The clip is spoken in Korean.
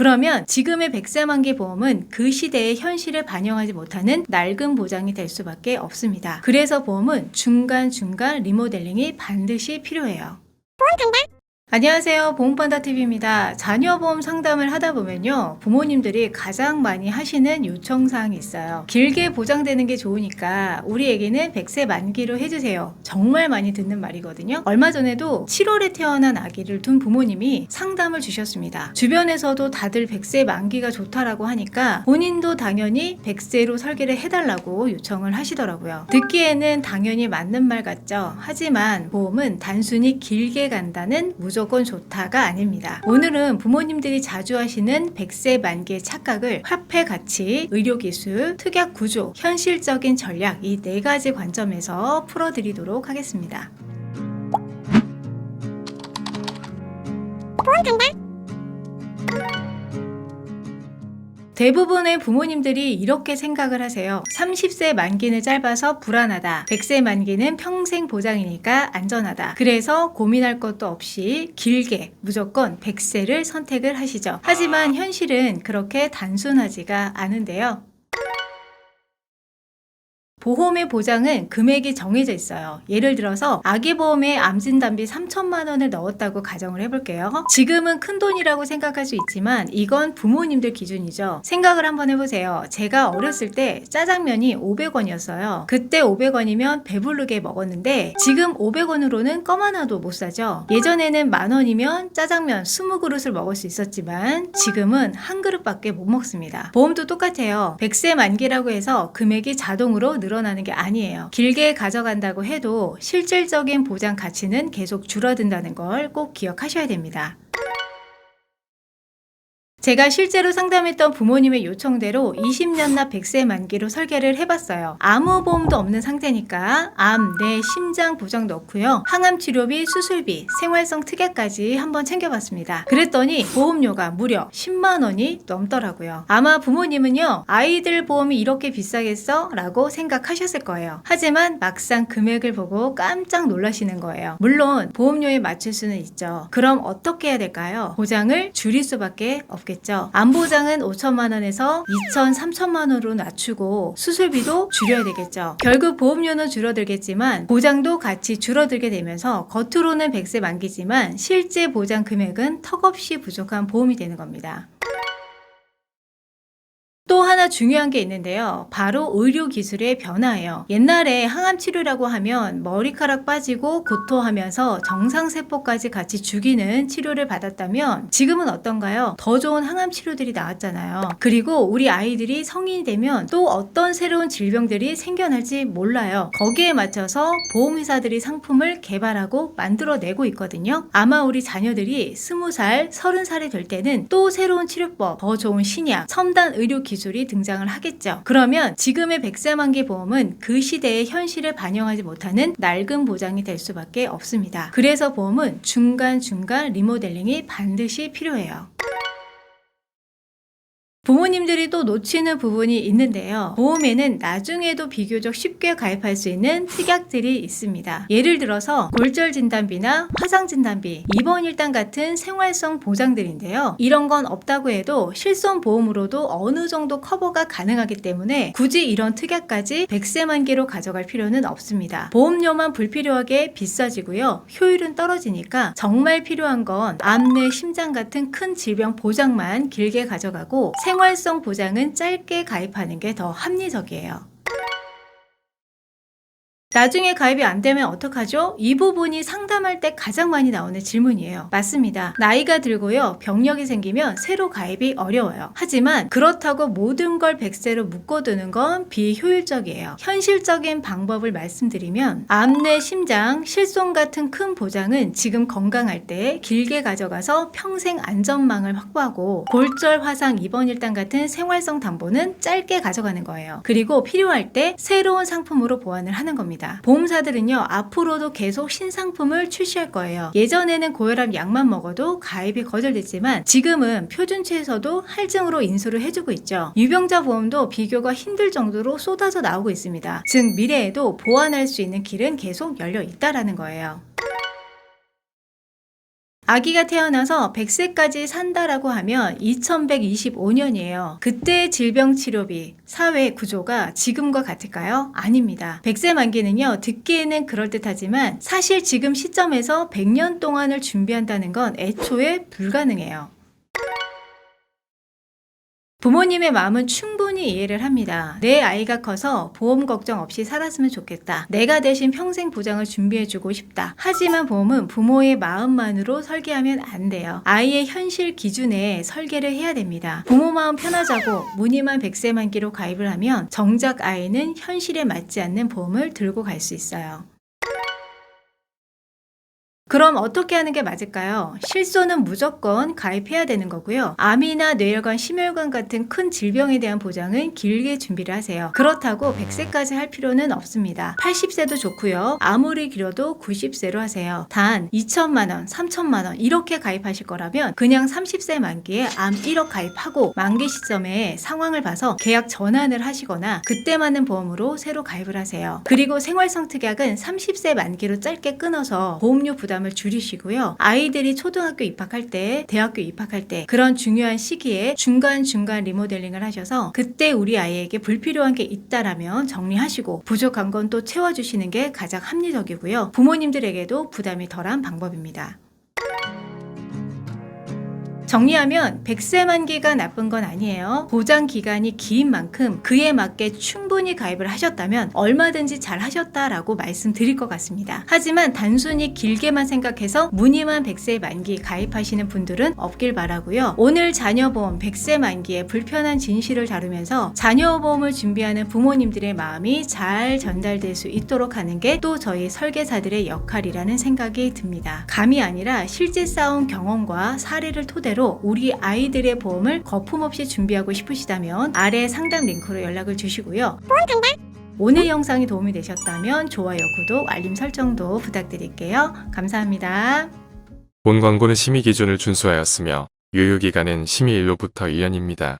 그러면 지금의 100세 만기 보험은 그 시대의 현실을 반영하지 못하는 낡은 보장이 될 수밖에 없습니다. 그래서 보험은 중간중간 리모델링이 반드시 필요해요. 안녕하세요. 보험판다TV입니다. 자녀보험 상담을 하다 보면요, 부모님들이 가장 많이 하시는 요청사항이 있어요. 길게 보장되는 게 좋으니까 우리에게는 100세 만기로 해주세요. 정말 많이 듣는 말이거든요. 얼마 전에도 7월에 태어난 아기를 둔 부모님이 상담을 주셨습니다. 주변에서도 다들 100세 만기가 좋다라고 하니까 본인도 당연히 100세로 설계를 해달라고 요청을 하시더라고요. 듣기에는 당연히 맞는 말 같죠. 하지만 보험은 단순히 길게 간다는 무조건 좋다가 아닙니다. 오늘은 부모님들이 자주 하시는 100세 만기의 착각을 화폐 가치, 의료기술, 특약 구조, 현실적인 전략 이 4가지 관점에서 풀어드리도록 하겠습니다. 대부분의 부모님들이 이렇게 생각을 하세요. 30세 만기는 짧아서 불안하다. 100세 만기는 평생 보장이니까 안전하다. 그래서 고민할 것도 없이 길게 무조건 100세를 선택을 하시죠. 하지만 현실은 그렇게 단순하지가 않은데요. 보험의 보장은 금액이 정해져 있어요. 예를 들어서 아기보험에 암진단비 3천만 원을 넣었다고 가정을 해볼게요. 지금은 큰돈이라고 생각할 수 있지만 이건 부모님들 기준이죠. 생각을 한번 해보세요. 제가 어렸을 때 짜장면이 500원이었어요. 그때 500원이면 배부르게 먹었는데 지금 500원으로는 껌 하나도 못 사죠. 예전에는 만원이면 짜장면 20그릇을 먹을 수 있었지만 지금은 한 그릇밖에 못 먹습니다. 보험도 똑같아요. 100세 만기라고 해서 금액이 자동으로 늘어나는 게 아니에요. 길게 가져간다고 해도 실질적인 보장 가치는 계속 줄어든다는 걸 꼭 기억하셔야 됩니다. 제가 실제로 상담했던 부모님의 요청대로 20년 납 100세 만기로 설계를 해봤어요. 아무 보험도 없는 상태니까 암, 뇌, 심장 보장 넣고요. 항암 치료비, 수술비, 생활성 특약까지 한번 챙겨봤습니다. 그랬더니 보험료가 무려 10만 원이 넘더라고요. 아마 부모님은요, 아이들 보험이 이렇게 비싸겠어? 라고 생각하셨을 거예요. 하지만 막상 금액을 보고 깜짝 놀라시는 거예요. 물론 보험료에 맞출 수는 있죠. 그럼 어떻게 해야 될까요? 보장을 줄일 수밖에 없겠죠. 암보장은 5천만 원에서 2천, 3천만 원으로 낮추고 수술비도 줄여야 되겠죠. 결국 보험료는 줄어들겠지만 보장도 같이 줄어들게 되면서 겉으로는 100세 만기지만 실제 보장 금액은 턱없이 부족한 보험이 되는 겁니다. 또 하나 중요한 게 있는데요. 바로 의료기술의 변화예요. 옛날에 항암치료라고 하면 머리카락 빠지고 구토하면서 정상세포까지 같이 죽이는 치료를 받았다면 지금은 어떤가요? 더 좋은 항암치료들이 나왔잖아요. 그리고 우리 아이들이 성인이 되면 또 어떤 새로운 질병들이 생겨날지 몰라요. 거기에 맞춰서 보험회사들이 상품을 개발하고 만들어내고 있거든요. 아마 우리 자녀들이 20살, 30살이 될 때는 또 새로운 치료법, 더 좋은 신약, 첨단 의료기술이 등장을 하겠죠. 그러면 지금의 100세 만기 보험은 그 시대의 현실을 반영하지 못하는 낡은 보장이 될 수밖에 없습니다. 그래서 보험은 중간중간 리모델링이 반드시 필요해요. 부모님들이 또 놓치는 부분이 있는데요. 보험에는 나중에도 비교적 쉽게 가입할 수 있는 특약들이 있습니다. 예를 들어서 골절 진단비나 화상 진단비, 입원 일당 같은 생활성 보장들인데요. 이런 건 없다고 해도 실손 보험으로도 어느 정도 커버가 가능하기 때문에 굳이 이런 특약까지 100세 만기로 가져갈 필요는 없습니다. 보험료만 불필요하게 비싸지고요. 효율은 떨어지니까 정말 필요한 건 암, 뇌, 심장 같은 큰 질병 보장만 길게 가져가고 생활성 보장은 짧게 가입하는 게 더 합리적이에요. 나중에 가입이 안 되면 어떡하죠? 이 부분이 상담할 때 가장 많이 나오는 질문이에요. 맞습니다. 나이가 들고요. 병력이 생기면 새로 가입이 어려워요. 하지만 그렇다고 모든 걸 100세로 묶어두는 건 비효율적이에요. 현실적인 방법을 말씀드리면 암, 뇌, 심장, 실손 같은 큰 보장은 지금 건강할 때 길게 가져가서 평생 안전망을 확보하고 골절, 화상, 입원 일당 같은 생활성 담보는 짧게 가져가는 거예요. 그리고 필요할 때 새로운 상품으로 보완을 하는 겁니다. 보험사들은요, 앞으로도 계속 신상품을 출시할 거예요. 예전에는 고혈압 약만 먹어도 가입이 거절됐지만 지금은 표준치에서도 할증으로 인수를 해주고 있죠. 유병자 보험도 비교가 힘들 정도로 쏟아져 나오고 있습니다. 즉 미래에도 보완할 수 있는 길은 계속 열려 있다라는 거예요. 아기가 태어나서 100세까지 산다라고 하면 2125년이에요. 그때의 질병치료비, 사회 구조가 지금과 같을까요? 아닙니다. 100세 만기는요, 듣기에는 그럴듯하지만 사실 지금 시점에서 100년 동안을 준비한다는 건 애초에 불가능해요. 부모님의 마음은 충분히 이해를 합니다. 내 아이가 커서 보험 걱정 없이 살았으면 좋겠다. 내가 대신 평생 보장을 준비해주고 싶다. 하지만 보험은 부모의 마음만으로 설계하면 안 돼요. 아이의 현실 기준에 설계를 해야 됩니다. 부모 마음 편하자고 무늬만 100세 만기로 가입을 하면 정작 아이는 현실에 맞지 않는 보험을 들고 갈 수 있어요. 그럼 어떻게 하는 게 맞을까요? 실손은 무조건 가입해야 되는 거고요. 암이나 뇌혈관, 심혈관 같은 큰 질병에 대한 보장은 길게 준비를 하세요. 그렇다고 100세까지 할 필요는 없습니다. 80세도 좋고요. 아무리 길어도 90세로 하세요. 단 2천만 원, 3천만 원 이렇게 가입하실 거라면 그냥 30세 만기에 암 1억 가입하고 만기 시점에 상황을 봐서 계약 전환을 하시거나 그때 맞는 보험으로 새로 가입을 하세요. 그리고 생활성 특약은 30세 만기로 짧게 끊어서 보험료 부담 을 줄이시고요. 아이들이 초등학교 입학할 때, 대학교 입학할 때 그런 중요한 시기에 중간중간 리모델링을 하셔서 그때 우리 아이에게 불필요한 게 있다라면 정리하시고 부족한 건 또 채워주시는 게 가장 합리적이고요. 부모님들에게도 부담이 덜한 방법입니다. 정리하면 100세 만기가 나쁜 건 아니에요. 보장 기간이 긴 만큼 그에 맞게 충분히 가입을 하셨다면 얼마든지 잘 하셨다라고 말씀드릴 것 같습니다. 하지만 단순히 길게만 생각해서 무늬만 100세 만기 가입하시는 분들은 없길 바라고요. 오늘 자녀보험 100세 만기의 불편한 진실을 다루면서 자녀보험을 준비하는 부모님들의 마음이 잘 전달될 수 있도록 하는 게 또 저희 설계사들의 역할이라는 생각이 듭니다. 감이 아니라 실제 쌓은 경험과 사례를 토대로 우리 아이들의 보험을 거품없이 준비하고 싶으시다면 아래 상담 링크로 연락을 주시고요. 오늘 영상이 도움이 되셨다면 좋아요, 구독, 알림 설정도 부탁드릴게요. 감사합니다. 본 광고는 심의 기준을 준수하였으며 유효기간은 심의일로부터 1년입니다.